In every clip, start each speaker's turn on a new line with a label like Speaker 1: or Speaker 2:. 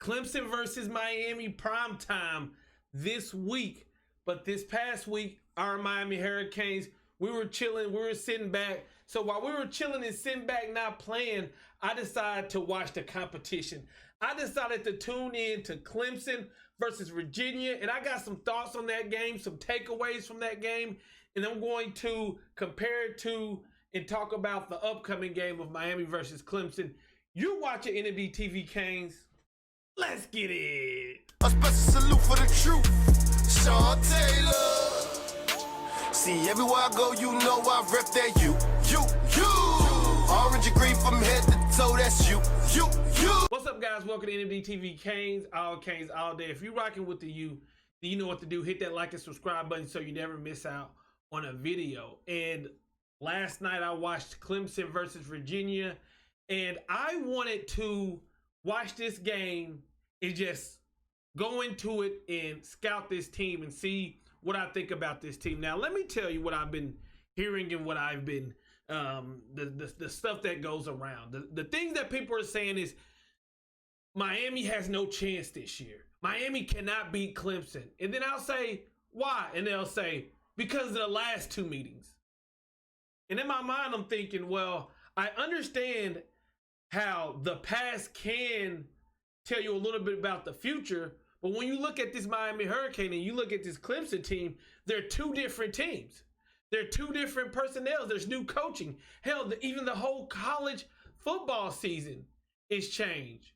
Speaker 1: Clemson versus Miami primetime this week. But this past week, our Miami Hurricanes, we were chilling, we were sitting back. So while we were chilling and sitting back not playing, I decided to watch the competition. I decided to tune in to Clemson versus Virginia, and I got some thoughts on that game, some takeaways from that game, and I'm going to compare it to and talk about the upcoming game of Miami versus Clemson. You watching NMD TV Canes. Let's get it.
Speaker 2: A special salute for the truth, Sean Taylor. See, everywhere I go, you know I rep that you. Orange and green from head to toe, that's you.
Speaker 1: What's up, guys? Welcome to NMD TV Canes all day. If you're rocking with the you, then you know what to do. Hit that like and subscribe button so you never miss out on a video. And last night I watched Clemson versus Virginia, and I wanted to watch this game and just go into it and scout this team and see what I think about this team. Now, let me tell you what I've been hearing and what I've been, the stuff that goes around. The things that people are saying is Miami has no chance this year. Miami cannot beat Clemson. And then I'll say, why? And they'll say, because of the last two meetings. And in my mind, I'm thinking, well, I understand how the past can tell you a little bit about the future, but when you look at this Miami Hurricane and you look at this Clemson team, they're two different teams. They're two different personnel. There's new coaching. Hell, even the whole college football season is changed.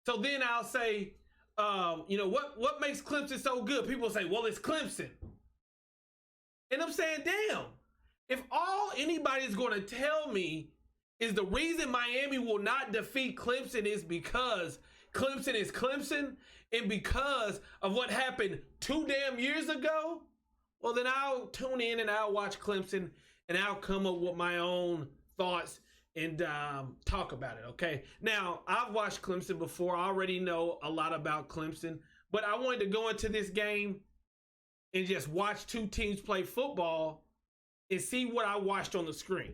Speaker 1: So then I'll say, what makes Clemson so good? People say, well, it's Clemson. And I'm saying, damn, if all anybody is going to tell me is the reason Miami will not defeat Clemson is because Clemson is Clemson and because of what happened 2 damn years ago, well, then I'll tune in and I'll watch Clemson and I'll come up with my own thoughts and talk about it, okay? Now, I've watched Clemson before. I already know a lot about Clemson, but I wanted to go into this game and just watch two teams play football and see what I watched on the screen.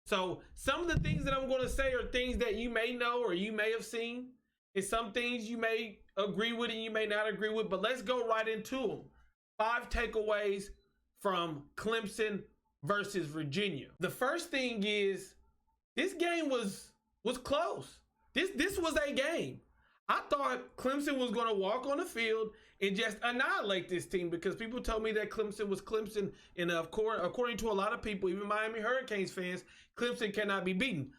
Speaker 1: So some of the things that I'm going to say are things that you may know or you may have seen, and some things you may agree with and you may not agree with, but let's go right into them. 5 takeaways from Clemson versus Virginia. The first thing is this game was close. This was a game. I thought Clemson was going to walk on the field and just annihilate this team because people told me that Clemson was Clemson, and according to a lot of people, even Miami Hurricanes fans, Clemson cannot be beaten.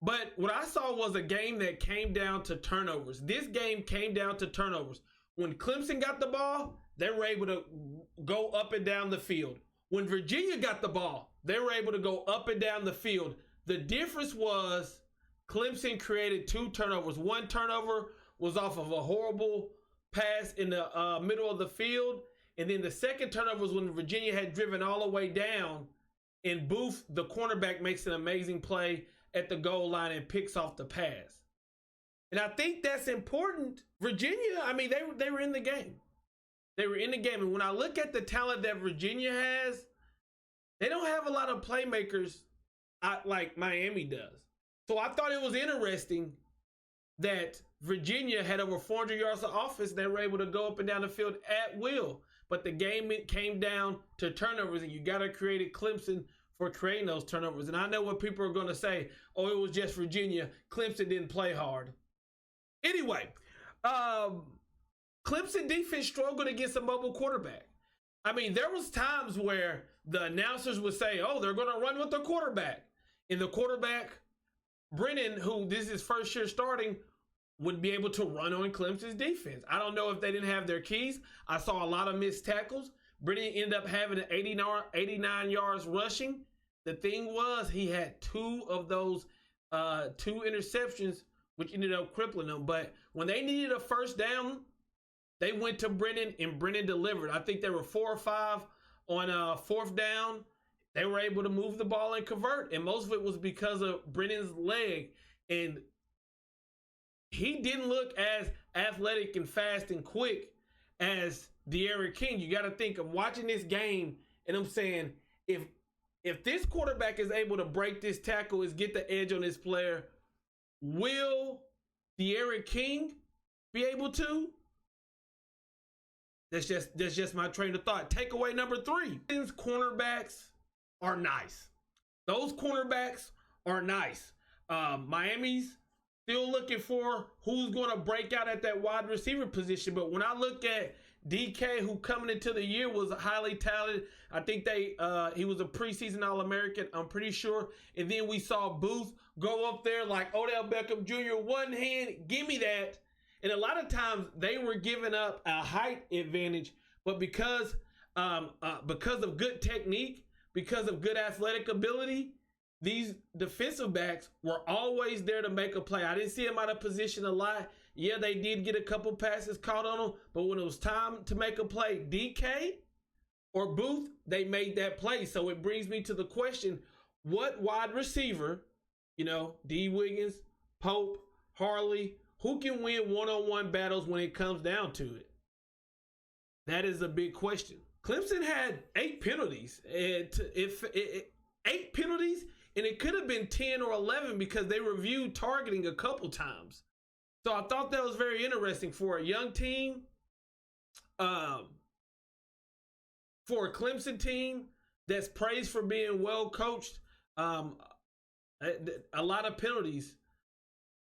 Speaker 1: But what I saw was a game that came down to turnovers. This game came down to turnovers. When Clemson got the ball, they were able to go up and down the field. When Virginia got the ball, they were able to go up and down the field. The difference was Clemson created 2 turnovers. One turnover was off of a horrible pass in the middle of the field. And then the second turnover was when Virginia had driven all the way down, and Booth, the cornerback, makes an amazing play at the goal line and picks off the pass. And I think that's important. Virginia, I mean, they were in the game. They were in the game. And when I look at the talent that Virginia has, they don't have a lot of playmakers like Miami does. So I thought it was interesting that Virginia had over 400 yards of offense. They were able to go up and down the field at will. But the game came down to turnovers, and you got to credit Clemson for creating those turnovers. And I know what people are going to say, oh, it was just Virginia. Clemson didn't play hard. Anyway, Clemson defense struggled against a mobile quarterback. I mean, there was times where the announcers would say, oh, they're going to run with the quarterback. And the quarterback, Brennan, who this is his first year starting, would be able to run on Clemson's defense. I don't know if they didn't have their keys. I saw a lot of missed tackles. Brennan ended up having 89 yards rushing. The thing was, he had 2 of those 2 interceptions, which ended up crippling them. But when they needed a first down, they went to Brennan, and Brennan delivered. I think they were 4 or 5 on 4th down. They were able to move the ball and convert, and most of it was because of Brennan's leg. And he didn't look as athletic and fast and quick as De'Aaron King. You got to think, I'm watching this game, and I'm saying, if this quarterback is able to break this tackle, is get the edge on this player, will De'Aaron King be able to? That's just my train of thought. Takeaway number 3. Cornerbacks are nice. Those cornerbacks are nice. Miami's still looking for who's going to break out at that wide receiver position. But when I look at DK, who coming into the year was highly talented, I think he was a preseason All-American, I'm pretty sure. And then we saw Booth go up there like Odell Beckham Jr. One hand, give me that. And a lot of times they were giving up a height advantage, but because of good technique, because of good athletic ability, these defensive backs were always there to make a play. I didn't see them out of position a lot. Yeah, they did get a couple passes caught on them, but when it was time to make a play, DK or Booth, they made that play. So it brings me to the question, what wide receiver, D. Wiggins, Pope, Harley, who can win one-on-one battles when it comes down to it? That is a big question. Clemson had 8 penalties. 8 penalties, and it could have been 10 or 11 because they reviewed targeting a couple times. So I thought that was very interesting for a young team, for a Clemson team that's praised for being well coached. A lot of penalties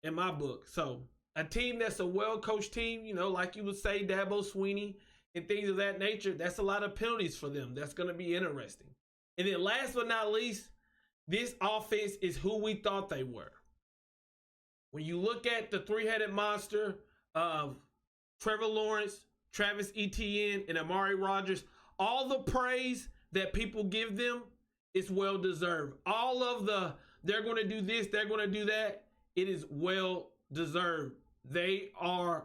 Speaker 1: in my book. So a team that's a well-coached team, like you would say, Dabo Swinney and things of that nature, that's a lot of penalties for them. That's going to be interesting. And then last but not least, this offense is who we thought they were. When you look at the three-headed monster of Trevor Lawrence, Travis Etienne, and Amari Rodgers, all the praise that people give them is well-deserved. All of they're going to do this, they're going to do that, it is well-deserved. They are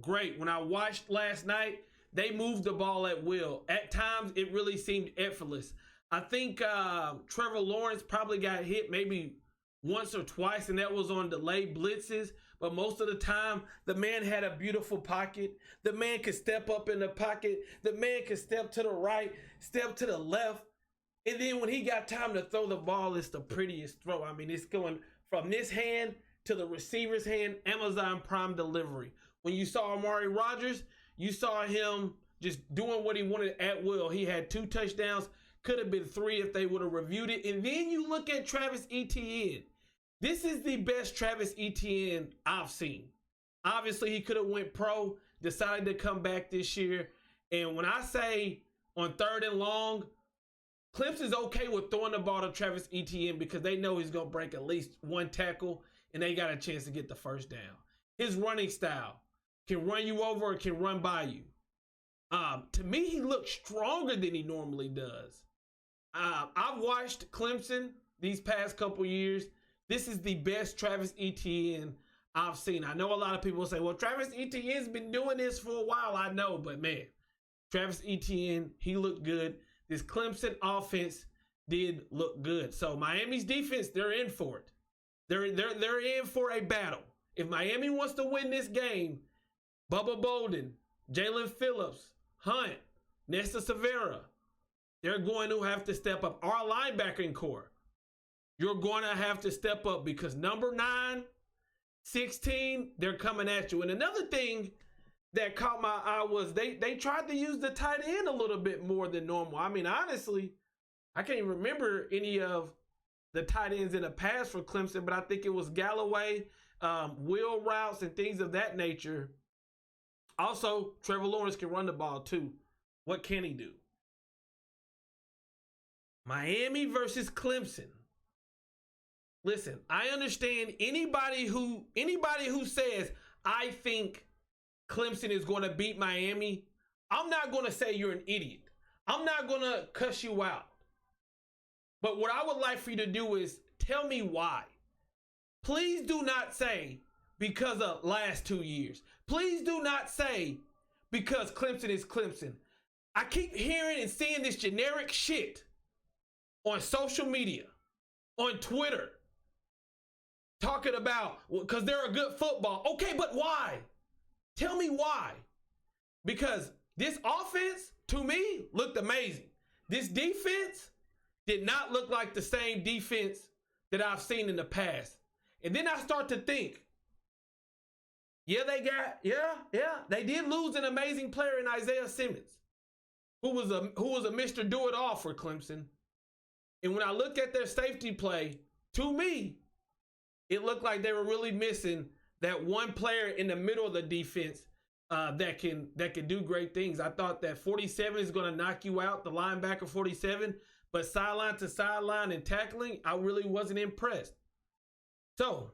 Speaker 1: great. When I watched last night, they moved the ball at will. At times, it really seemed effortless. I think Trevor Lawrence probably got hit maybe once or twice, and that was on delayed blitzes. But most of the time, the man had a beautiful pocket. The man could step up in the pocket. The man could step to the right, step to the left. And then when he got time to throw the ball, it's the prettiest throw. I mean, it's going from this hand to the receiver's hand, Amazon Prime delivery. When you saw Amari Rodgers, you saw him just doing what he wanted at will. He had 2 touchdowns, could have been 3 if they would have reviewed it. And then you look at Travis Etienne. This is the best Travis Etienne I've seen. Obviously, he could have went pro, decided to come back this year. And when I say on 3rd and long, Clemson's okay with throwing the ball to Travis Etienne because they know he's going to break at least 1 tackle, and they got a chance to get the first down. His running style can run you over or can run by you. To me, he looks stronger than he normally does. I've watched Clemson these past couple years. This is the best Travis Etienne I've seen. I know a lot of people say, well, Travis Etienne's been doing this for a while. I know, but man, Travis Etienne, he looked good. This Clemson offense did look good. So Miami's defense, they're in for it. They're in for a battle. If Miami wants to win this game, Bubba Bolden, Jalen Phillips, Hunt, Nesta Severa, they're going to have to step up. Our linebacking core, you're going to have to step up because number 9, 16, they're coming at you. And another thing that caught my eye was they tried to use the tight end a little bit more than normal. I mean, honestly, I can't remember any of the tight ends in the past for Clemson, but I think it was Galloway, wheel routes, and things of that nature. Also, Trevor Lawrence can run the ball too. What can he do? Miami versus Clemson. Listen, I understand anybody who says, I think Clemson is going to beat Miami, I'm not going to say you're an idiot. I'm not going to cuss you out. But what I would like for you to do is tell me why. Please do not say because of last 2 years. Please do not say because Clemson is Clemson. I keep hearing and seeing this generic shit on social media, on Twitter, talking about, because they're a good football. Okay, but why? Tell me why. Because this offense, to me, looked amazing. This defense did not look like the same defense that I've seen in the past. And then I start to think, Yeah, they did lose an amazing player in Isaiah Simmons, who was a Mr. Do It All for Clemson. And when I looked at their safety play, to me, it looked like they were really missing that one player in the middle of the defense that can do great things. I thought that 47 is going to knock you out, the linebacker 47, but sideline to sideline and tackling, I really wasn't impressed. So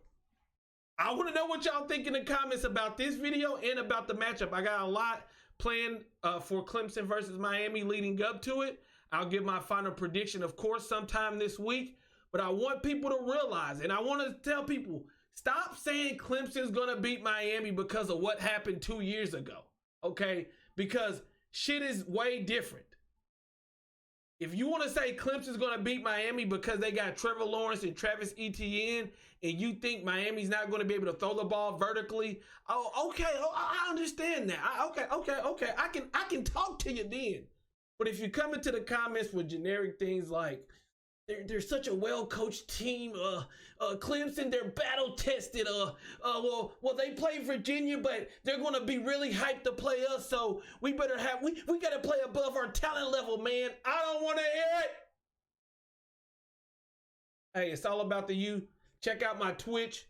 Speaker 1: I want to know what y'all think in the comments about this video and about the matchup. I got a lot planned for Clemson versus Miami leading up to it. I'll give my final prediction, of course, sometime this week. But I want people to realize, and I want to tell people, stop saying Clemson's going to beat Miami because of what happened 2 years ago, okay? Because shit is way different. If you want to say Clemson's going to beat Miami because they got Trevor Lawrence and Travis Etienne, and you think Miami's not going to be able to throw the ball vertically, oh, okay, I understand that. Okay, I can talk to you then. But if you come into the comments with generic things like, they're such a well-coached team. Clemson, they're battle-tested. Well, they play Virginia, but they're going to be really hyped to play us. So we better have we got to play above our talent level, man. I don't want to hear it. Hey, it's all about the you. Check out my Twitch.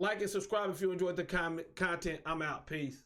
Speaker 1: Like and subscribe if you enjoyed the content. I'm out. Peace.